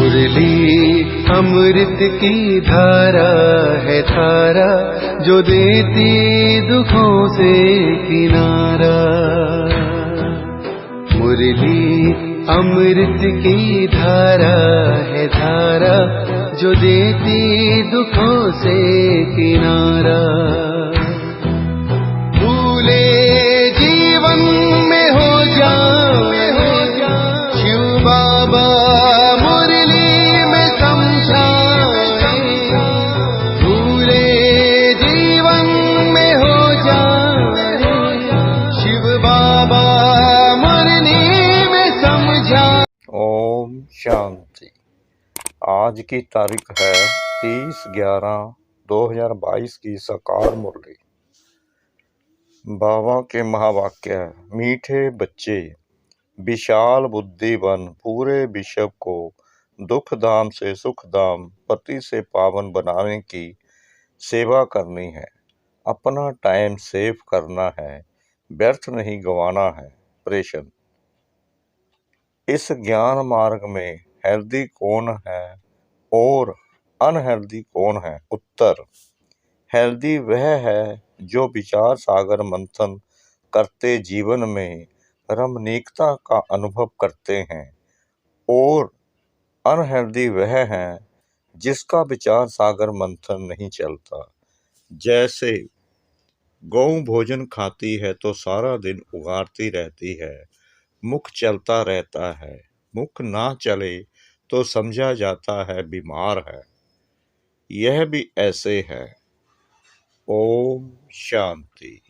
मुरली अमृत की धारा है धारा, जो देती दुखों से किनारा। मुरली अमृत की धारा है धारा, जो देती दुखों से किनारा। भूले जीवन में हो जाए शिव बाबा मुरली में समझाए। भूले जीवन में हो जाए शिव बाबा मुरली में समझाए। ओम शांति। आज की तारीख है 30/11/2022 की साकार मुरली। बाबा के महावाक्य है, मीठे बच्चे विशाल बुद्धि बन पूरे विश्व को दुख धाम से सुख धाम पति से पावन बनाने की सेवा करनी है। अपना टाइम सेव करना है, व्यर्थ नहीं गंवाना है। प्रश्न, इस ज्ञान मार्ग में हेल्दी कौन है और अनहेल्दी कौन है? उत्तर, हेल्दी वह है जो विचार सागर मंथन करते जीवन में रमणीकता का अनुभव करते हैं, और अनहेल्दी वह है जिसका विचार सागर मंथन नहीं चलता। जैसे गौ भोजन खाती है तो सारा दिन उगारती रहती है, मुख चलता रहता है, मुख ना चले तो समझा जाता है बीमार है। यह भी ऐसे है। ओम शांति।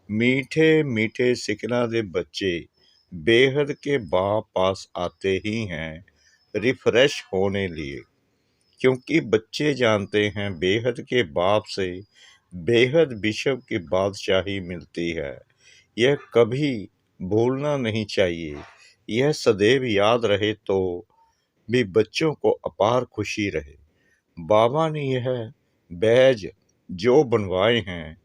मीठे मीठे सिकना दे बच्चे बेहद के बाप पास आते ही हैं रिफ्रेश होने लिए, क्योंकि बच्चे जानते हैं बेहद के बाप से बेहद विश्व की बादशाही मिलती है। यह कभी भूलना नहीं चाहिए। यह सदैव याद रहे तो भी बच्चों को अपार खुशी रहे। बाबा ने यह बैज जो बनवाए हैं,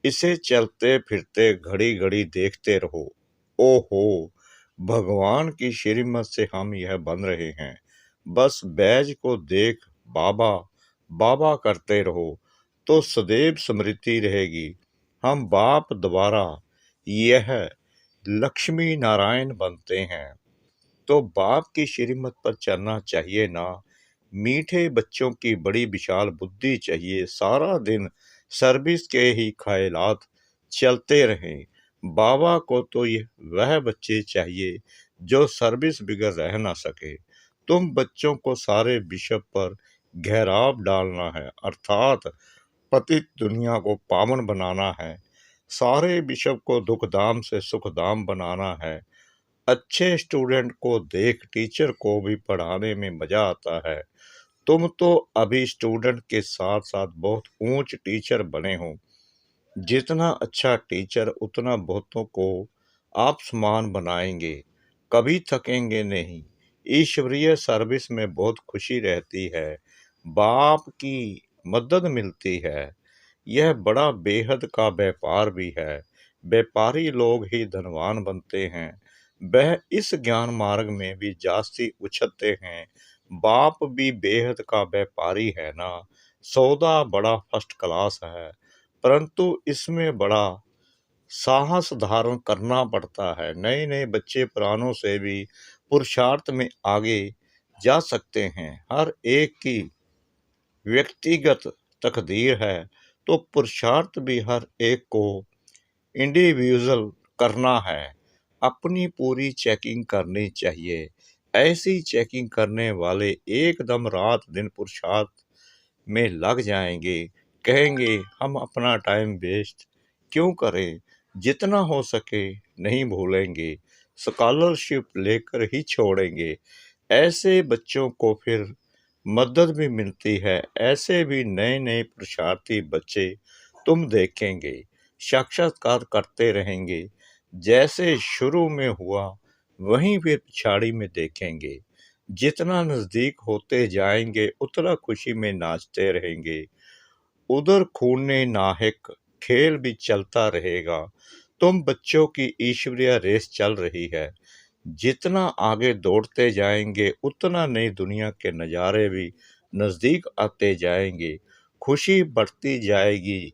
इसे चलते फिरते घड़ी घड़ी देखते रहो। ओहो, भगवान की श्रीमत से हम यह बन रहे हैं। बस बैज को देख बाबा बाबा करते रहो तो सदैव स्मृति रहेगी। हम बाप द्वारा यह लक्ष्मी नारायण बनते हैं, तो बाप की श्रीमत पर चलना चाहिए ना। मीठे बच्चों की बड़ी विशाल बुद्धि चाहिए। सारा दिन सर्विस के ही ख्यालात चलते रहें। बाबा को तो वह बच्चे चाहिए जो सर्विस बिगड़ रह ना सके। तुम बच्चों को सारे विश्व पर घेराव डालना है, अर्थात पतित दुनिया को पावन बनाना है। सारे विश्व को दुखधाम से सुखधाम बनाना है। अच्छे स्टूडेंट को देख टीचर को भी पढ़ाने में मजा आता है। तुम तो अभी स्टूडेंट के साथ साथ बहुत ऊंच टीचर बने हो। जितना अच्छा टीचर उतना बहुतों को आप समान बनाएंगे, कभी थकेंगे नहीं। ईश्वरीय सर्विस में बहुत खुशी रहती है, बाप की मदद मिलती है। यह बड़ा बेहद का व्यापार भी है। व्यापारी लोग ही धनवान बनते हैं। वह इस ज्ञान मार्ग में भी जास्ती उछलते हैं। बाप भी बेहद का व्यापारी है ना। सौदा बड़ा फर्स्ट क्लास है, परंतु इसमें बड़ा साहस धारण करना पड़ता है। नए नए बच्चे पुरानों से भी पुरुषार्थ में आगे जा सकते हैं। हर एक की व्यक्तिगत तकदीर है, तो पुरुषार्थ भी हर एक को इंडिविजुअल करना है। अपनी पूरी चेकिंग करनी चाहिए। ऐसी चेकिंग करने वाले एकदम रात दिन पुरुषार्थ में लग जाएंगे। कहेंगे हम अपना टाइम वेस्ट क्यों करें, जितना हो सके नहीं भूलेंगे, स्कॉलरशिप लेकर ही छोड़ेंगे। ऐसे बच्चों को फिर मदद भी मिलती है। ऐसे भी नए नए पुरुषार्थी बच्चे तुम देखेंगे, साक्षात्कार करते रहेंगे। जैसे शुरू में हुआ वहीं फिर पिछाड़ी में देखेंगे। जितना नजदीक होते जाएंगे उतना खुशी में नाचते रहेंगे। उधर खूने नाहक खेल भी चलता रहेगा। तुम बच्चों की ईश्वरीय रेस चल रही है। जितना आगे दौड़ते जाएंगे उतना नई दुनिया के नज़ारे भी नज़दीक आते जाएंगे, खुशी बढ़ती जाएगी।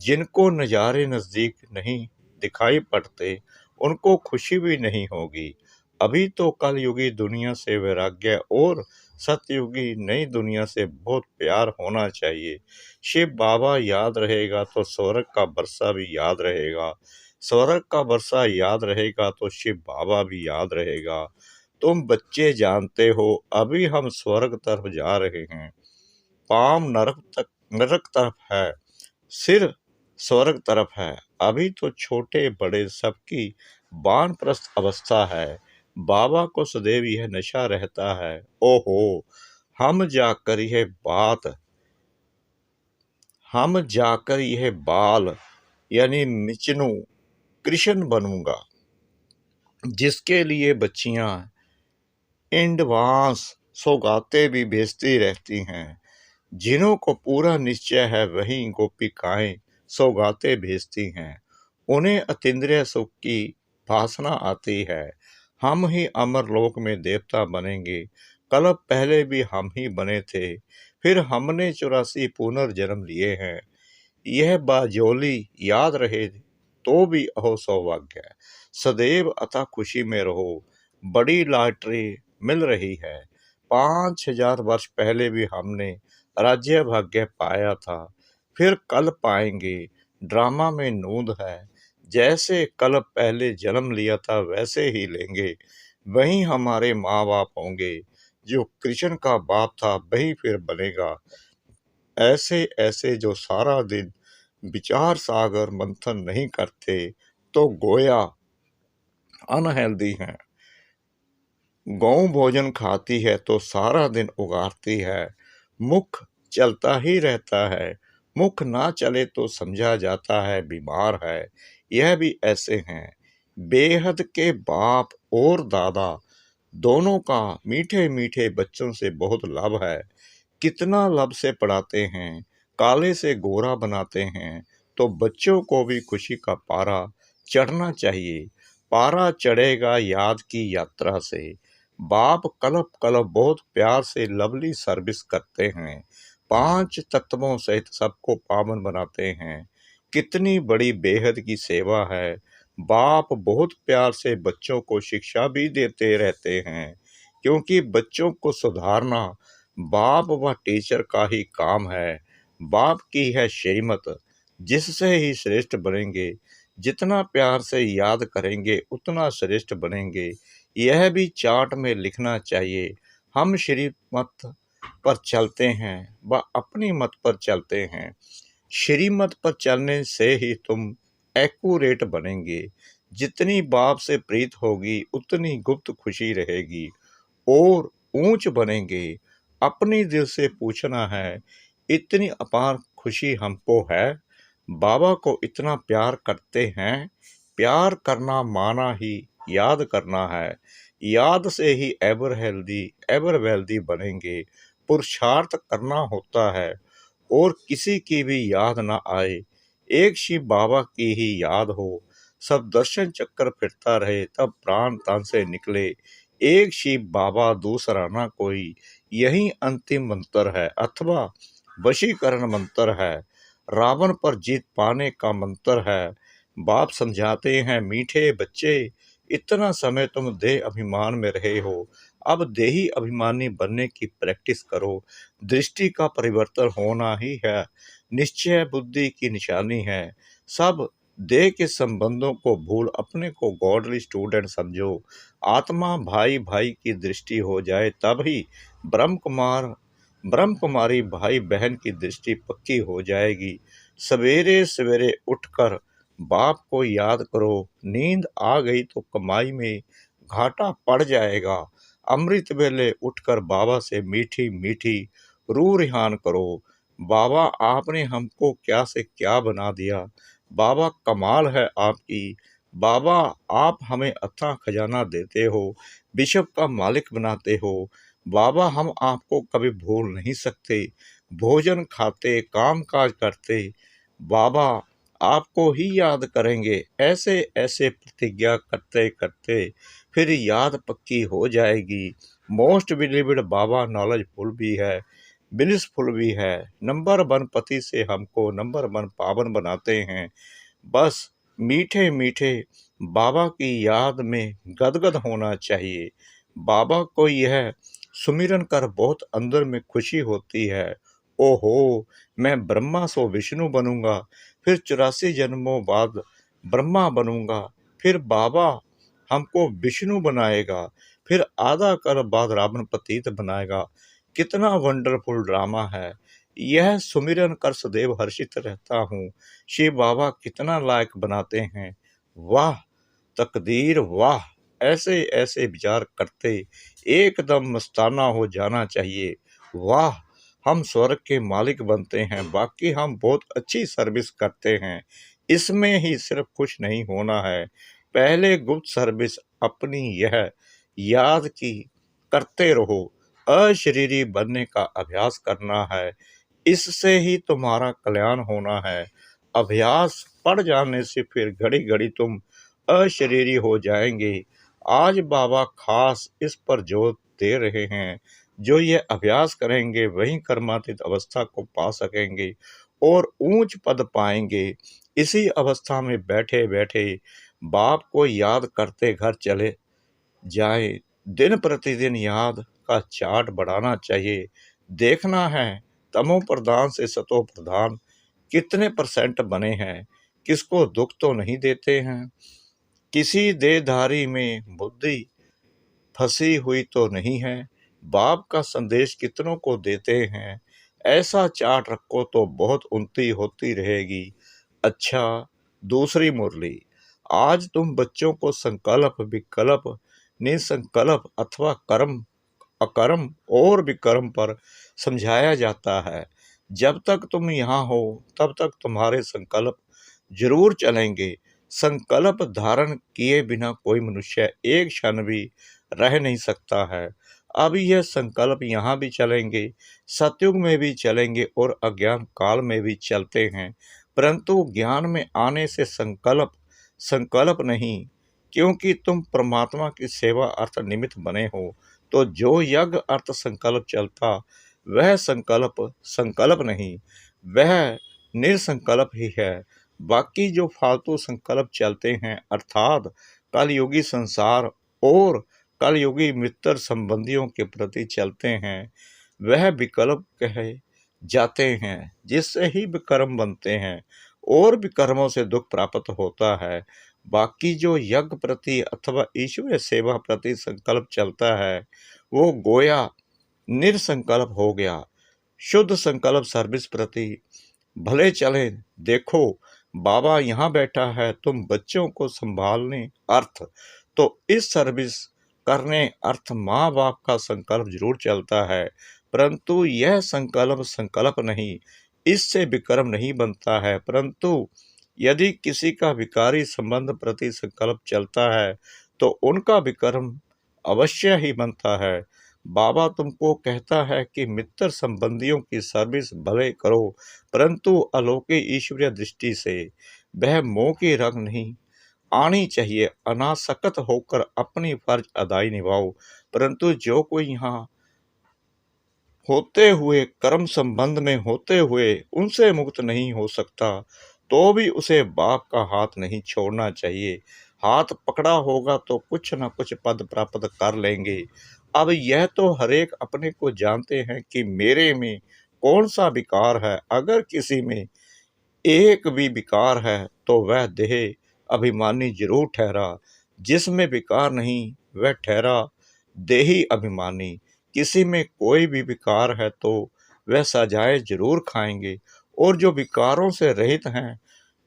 जिनको नज़ारे नज़दीक नहीं दिखाई पड़ते उनको खुशी भी नहीं होगी। अभी तो कलयुगी दुनिया से वैराग्य और सतयुगी नई दुनिया से बहुत प्यार होना चाहिए। शिव बाबा याद रहेगा तो स्वर्ग का बरसा भी याद रहेगा, स्वर्ग का बरसा याद रहेगा तो शिव बाबा भी याद रहेगा। तुम बच्चे जानते हो अभी हम स्वर्ग तरफ जा रहे हैं, पाम नरक तरफ है, सिर स्वर्ग तरफ है। अभी तो छोटे बड़े सबकी वानप्रस्थ अवस्था है, बाबा को सदैव यह नशा रहता है। ओहो, हम जाकर यह बात हम जाकर यह बाल यानी मिचनू कृष्ण बनूंगा, जिसके लिए बच्चियां एडवांस सौगातें भी भेजती रहती हैं। जिन्हों को पूरा निश्चय है वही गोपिकाएं सौगातें भेजती हैं। उन्हें अतीन्द्रिय सुख की वासना आती है। हम ही अमर लोक में देवता बनेंगे, कल्प पहले भी हम ही बने थे, फिर हमने 84 पुनर्जन्म लिए हैं। यह बाजोली याद रहे तो भी अहो सौभाग्य, सदैव अतः खुशी में रहो। बड़ी लॉटरी मिल रही है। 5000 वर्ष पहले भी हमने राज्य भाग्य पाया था, फिर कल पाएंगे। ड्रामा में नूंद है, जैसे कल पहले जन्म लिया था वैसे ही लेंगे। वही हमारे माँ बाप होंगे, जो कृष्ण का बाप था वही फिर बनेगा। ऐसे ऐसे जो सारा दिन विचार सागर मंथन नहीं करते तो गोया अनहेल्दी हैं। गौ भोजन खाती है तो सारा दिन उगारती है, मुख चलता ही रहता है, मुख ना चले तो समझा जाता है बीमार है। यह भी ऐसे हैं। बेहद के बाप और दादा दोनों का मीठे मीठे बच्चों से बहुत लाभ है। कितना लब से पढ़ाते हैं, काले से गोरा बनाते हैं, तो बच्चों को भी खुशी का पारा चढ़ना चाहिए। पारा चढ़ेगा याद की यात्रा से। बाप कलप कलप बहुत प्यार से लवली सर्विस करते हैं, 5 तत्वों सहित सबको पावन बनाते हैं। कितनी बड़ी बेहद की सेवा है। बाप बहुत प्यार से बच्चों को शिक्षा भी देते रहते हैं, क्योंकि बच्चों को सुधारना बाप व टीचर का ही काम है। बाप की है श्रीमत, जिससे ही श्रेष्ठ बनेंगे। जितना प्यार से याद करेंगे उतना श्रेष्ठ बनेंगे। यह भी चार्ट में लिखना चाहिए। हम श्रीमत पर चलते हैं व अपनी मत पर चलते हैं। श्रीमत पर चलने से ही तुम एक्यूरेट बनेंगे। जितनी बाप से प्रीत होगी उतनी गुप्त खुशी रहेगी और ऊंच बनेंगे। अपनी दिल से पूछना है, इतनी अपार खुशी हमको है। बाबा को इतना प्यार करते हैं। प्यार करना माना ही याद करना है। याद से ही एवर वेल्दी बनेंगे। पुरुषार्थ करना होता है और किसी की भी याद ना आए, एक शिव बाबा की ही याद हो। सब दर्शन चक्कर फिरता रहे तब प्राण तन से निकले। एक शिव बाबा दूसरा ना कोई, यही अंतिम मंत्र है अथवा वशीकरण मंत्र है। रावण पर जीत पाने का मंत्र है। बाप समझाते हैं, मीठे बच्चे इतना समय तुम देह अभिमान में रहे हो, अब देही अभिमानी बनने की प्रैक्टिस करो। दृष्टि का परिवर्तन होना ही है निश्चय बुद्धि की निशानी है। सब देह के संबंधों को भूल अपने को गॉडली स्टूडेंट समझो। आत्मा भाई भाई की दृष्टि हो जाए तब ही ब्रह्म कुमारी भाई बहन की दृष्टि पक्की हो जाएगी। सवेरे सवेरे उठकर बाप को याद करो। नींद आ गई तो कमाई में घाटा पड़ जाएगा। अमृत वेले उठकर बाबा से मीठी मीठी रूह रिहान करो। बाबा आपने हमको क्या से क्या बना दिया। बाबा कमाल है आपकी। बाबा आप हमें अथाह खजाना देते हो, विश्व का मालिक बनाते हो। बाबा हम आपको कभी भूल नहीं सकते। भोजन खाते, काम काज करते, बाबा आपको ही याद करेंगे। ऐसे ऐसे प्रतिज्ञा करते करते फिर याद पक्की हो जाएगी। मोस्ट बिलीव्ड बाबा नॉलेजफुल भी है, ब्लिसफुल भी है। नंबर 1 पति से हमको नंबर 1 पावन बनाते हैं। बस मीठे मीठे बाबा की याद में गदगद होना चाहिए। बाबा को यह सुमिरन कर बहुत अंदर में खुशी होती है। ओहो, मैं ब्रह्मा सो विष्णु बनूंगा, फिर 84 जन्मों बाद ब्रह्मा बनूंगा, फिर बाबा हमको विष्णु बनाएगा, फिर आधा कल बाद रावण पतित बनाएगा। कितना वंडरफुल ड्रामा है यह। सुमिरन कर सदैव हर्षित रहता हूँ। शिव बाबा कितना लायक बनाते हैं। वाह तकदीर वाह। ऐसे ऐसे विचार करते एकदम मस्ताना हो जाना चाहिए। वाह, हम स्वर्ग के मालिक बनते हैं। बाकी हम बहुत अच्छी सर्विस करते हैं, इसमें ही सिर्फ खुश नहीं होना है। पहले गुप्त सर्विस अपनी यह याद की करते रहो। अशरीरी बनने का अभ्यास करना है, इससे ही तुम्हारा कल्याण होना है। अभ्यास पड़ जाने से फिर घड़ी घड़ी तुम अशरीरी हो जाएंगे। आज बाबा खास इस पर जोर दे रहे हैं। जो ये अभ्यास करेंगे वही कर्मातीत अवस्था को पा सकेंगे और ऊंच पद पाएंगे। इसी अवस्था में बैठे बैठे बाप को याद करते घर चले जाए। दिन प्रतिदिन याद का चार्ट बढ़ाना चाहिए। देखना है तमो प्रधान से सतो प्रधान कितने % बने हैं। किसको दुख तो नहीं देते हैं। किसी देहधारी में बुद्धि फंसी हुई तो नहीं है। बाप का संदेश कितनों को देते हैं। ऐसा चार्ट रखो तो बहुत उन्नति होती रहेगी। अच्छा, दूसरी मुरली। आज तुम बच्चों को संकल्प, विकल्प, निसंकल्प अथवा कर्म, अकर्म और विकर्म पर समझाया जाता है। जब तक तुम यहाँ हो तब तक तुम्हारे संकल्प जरूर चलेंगे। संकल्प धारण किए बिना कोई मनुष्य एक क्षण भी रह नहीं सकता है। अब यह संकल्प यहाँ भी चलेंगे, सतयुग में भी चलेंगे और अज्ञान काल में भी चलते हैं। परंतु ज्ञान में आने से संकल्प नहीं, क्योंकि तुम परमात्मा की सेवा अर्थ निमित्त बने हो। तो जो यज्ञ अर्थ संकल्प चलता वह संकल्प नहीं, वह निसंकल्प ही है। बाकी जो फालतू संकल्प चलते हैं अर्थात कलयुगी संसार और कलयुगी मित्र संबंधियों के प्रति चलते हैं, वह विकल्प कहे जाते हैं, जिससे ही विकर्म बनते हैं और विकर्मों से दुख प्राप्त होता है। बाकी जो यज्ञ प्रति अथवा ईश्वरीय सेवा प्रति संकल्प चलता है वो गोया निरसंकल्प हो गया। शुद्ध संकल्प सर्विस प्रति भले चले। देखो बाबा यहाँ बैठा है, तुम बच्चों को संभालने अर्थ, तो इस सर्विस करने अर्थ माँ बाप का संकल्प जरूर चलता है, परंतु यह संकल्प नहीं, इससे विकर्म नहीं बनता है। परंतु यदि किसी का विकारी संबंध प्रति संकल्प चलता है तो उनका विकर्म अवश्य ही बनता है। बाबा तुमको कहता है कि मित्र संबंधियों की सर्विस भले करो, परंतु अलौकिक ईश्वरीय दृष्टि से वह मोह की रंग नहीं आनी चाहिए। अनासक्त होकर अपनी फर्ज अदाई निभाओ। परंतु जो कोई यहाँ होते हुए कर्म संबंध में होते हुए उनसे मुक्त नहीं हो सकता, तो भी उसे बाप का हाथ नहीं छोड़ना चाहिए। हाथ पकड़ा होगा तो कुछ न कुछ पद प्राप्त कर लेंगे। अब यह तो हरेक अपने को जानते हैं कि मेरे में कौन सा विकार है। अगर किसी में एक भी विकार है तो वह देह अभिमानी जरूर ठहरा, जिसमें विकार नहीं वह ठहरा देही अभिमानी। किसी में कोई भी विकार है तो वह सजाएं जरूर खाएंगे, और जो विकारों से रहित हैं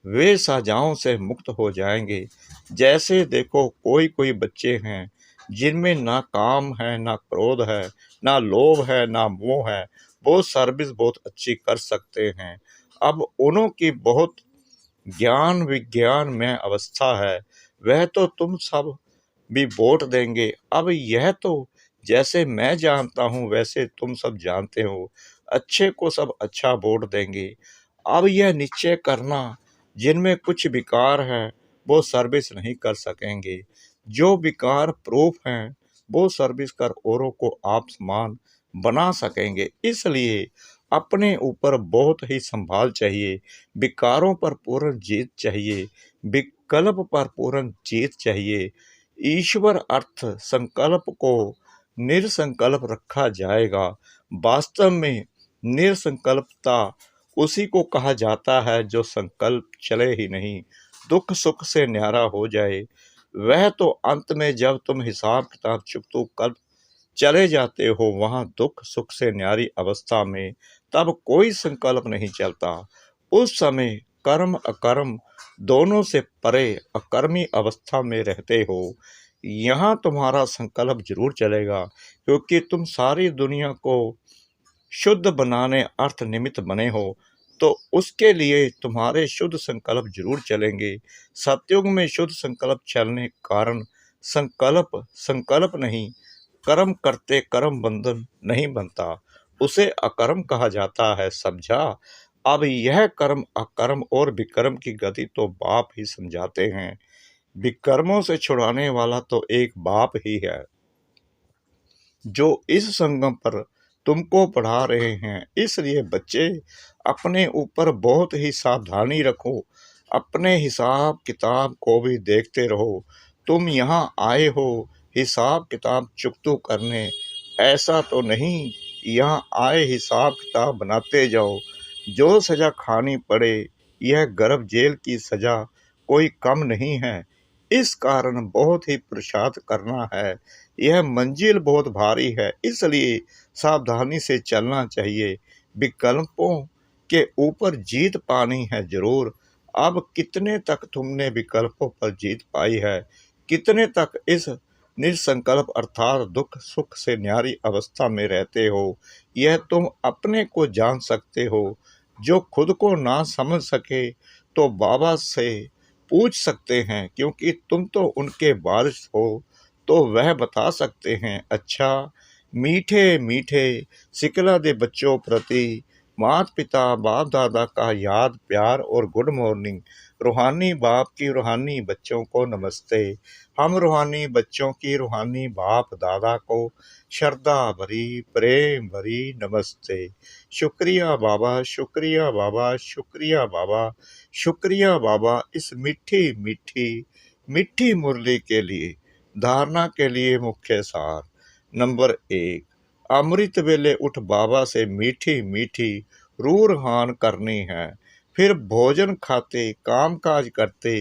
वे सजाओं से मुक्त हो जाएंगे। जैसे देखो कोई कोई बच्चे हैं जिनमें ना काम है, ना क्रोध है, ना लोभ है, ना मोह है, वो सर्विस बहुत अच्छी कर सकते हैं। अब उन्हों की बहुत ज्ञान विज्ञान में अवस्था है, वह तो तुम सब भी वोट देंगे। अब यह तो जैसे मैं जानता हूँ वैसे तुम सब जानते हो, अच्छे को सब अच्छा वोट देंगे। अब यह निश्चय करना जिनमें कुछ विकार है वो सर्विस नहीं कर सकेंगे। जो विकार प्रूफ हैं वो सर्विस कर औरों को आप समान बना सकेंगे। इसलिए अपने ऊपर बहुत ही संभाल चाहिए, विकारों पर पूर्ण जीत चाहिए, विकल्प पर पूर्ण जीत चाहिए। ईश्वर अर्थ संकल्प को निरसंकल्प रखा जाएगा। वास्तव में निरसंकल्पता उसी को कहा जाता है जो संकल्प चले ही नहीं, दुख सुख से न्यारा हो जाए। वह तो अंत में जब तुम हिसाब किताब चुकतो कर चले जाते हो वहां दुख सुख से न्यारी अवस्था में, तब कोई संकल्प नहीं चलता। उस समय कर्म अकर्म दोनों से परे अकर्मी अवस्था में रहते हो। यहाँ तुम्हारा संकल्प जरूर चलेगा, क्योंकि तुम सारी दुनिया को शुद्ध बनाने अर्थ निमित्त बने हो, तो उसके लिए तुम्हारे शुद्ध संकल्प जरूर चलेंगे। सतयुग में शुद्ध संकल्प चलने के कारण संकल्प नहीं, कर्म करते कर्म बंधन नहीं बनता, उसे अकर्म कहा जाता है। समझा? अब यह कर्म अकर्म और विकर्म की गति तो बाप ही समझाते हैं। विकर्मों से छुड़ाने वाला तो एक बाप ही है, जो इस संगम पर तुमको पढ़ा रहे हैं। इसलिए बच्चे अपने ऊपर बहुत ही सावधानी रखो, अपने हिसाब किताब को भी देखते रहो। तुम यहाँ आए हो हिसाब किताब चुकतू करने, ऐसा तो नहीं। यहाँ आए हिसाब किताब बनाते जाओ। जो सज़ा खानी पड़े, यह गर्भ जेल की सज़ा कोई कम नहीं है। इस कारण बहुत ही पुरुषार्थ करना है। यह मंजिल बहुत भारी है, इसलिए सावधानी से चलना चाहिए। विकल्पों के ऊपर जीत पानी है जरूर। अब कितने तक तुमने विकल्पों पर जीत पाई है, कितने तक इस निसंकल्प अर्थात दुख सुख से न्यारी अवस्था में रहते हो, यह तुम अपने को जान सकते हो। जो खुद को ना समझ सके तो बाबा से पूछ सकते हैं, क्योंकि तुम तो उनके वारिस हो, तो वह बता सकते हैं। अच्छा, मीठे मीठे सिकला दे बच्चों प्रति माता पिता बाप दादा का याद प्यार और गुड मॉर्निंग। रूहानी बाप की रूहानी बच्चों को नमस्ते। हम रूहानी बच्चों की रूहानी बाप दादा को श्रद्धा भरी प्रेम भरी नमस्ते। शुक्रिया बाबा, शुक्रिया बाबा, शुक्रिया बाबा, शुक्रिया बाबा, इस मीठी मीठी मीठी मुरली के लिए। धारणा के लिए मुख्य सार। नंबर 1, अमृत वेले उठ बाबा से मीठी मीठी रूरहान करनी है। फिर भोजन खाते काम काज करते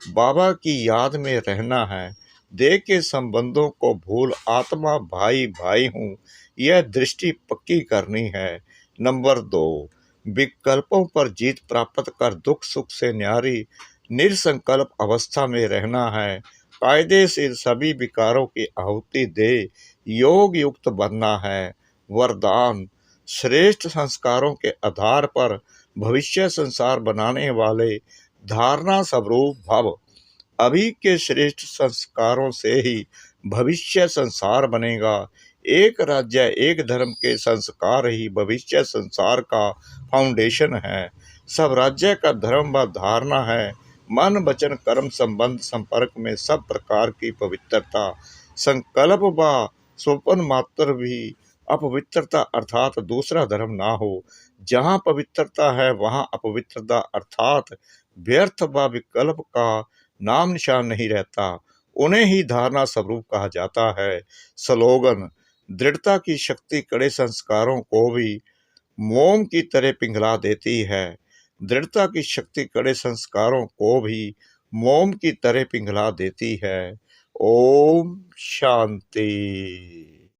बाबा की याद में रहना है। देह के संबंधों को भूल आत्मा भाई भाई हूँ, यह दृष्टि पक्की करनी है। नंबर 2, विकल्पों पर जीत प्राप्त कर दुख सुख से न्यारी निरसंकल्प अवस्था में रहना है। कायदे से सभी विकारों की आहुति दे योग युक्त बनना है। वरदान, श्रेष्ठ संस्कारों के आधार पर भविष्य संसार बनाने वाले धारणा स्वरूप भव। अभी के श्रेष्ठ संस्कारों से ही भविष्य संसार बनेगा। एक राज्य एक धर्म के संस्कार ही भविष्य संसार का फाउंडेशन है। सब राज्य का धर्म व धारणा है। मन वचन कर्म संबंध संपर्क में सब प्रकार की पवित्रता। संकल्प व स्वप्न मात्र भी अपवित्रता अर्थात दूसरा धर्म ना हो। जहाँ पवित्रता है वहाँ अपवित्रता अर्थात व्यर्थ व विकल्प का नाम निशान नहीं रहता। उन्हें ही धारणा स्वरूप कहा जाता है। स्लोगन, दृढ़ता की शक्ति कड़े संस्कारों को भी मोम की तरह पिघला देती है। दृढ़ता की शक्ति कड़े संस्कारों को भी मोम की तरह पिघला देती है। ओम शांति।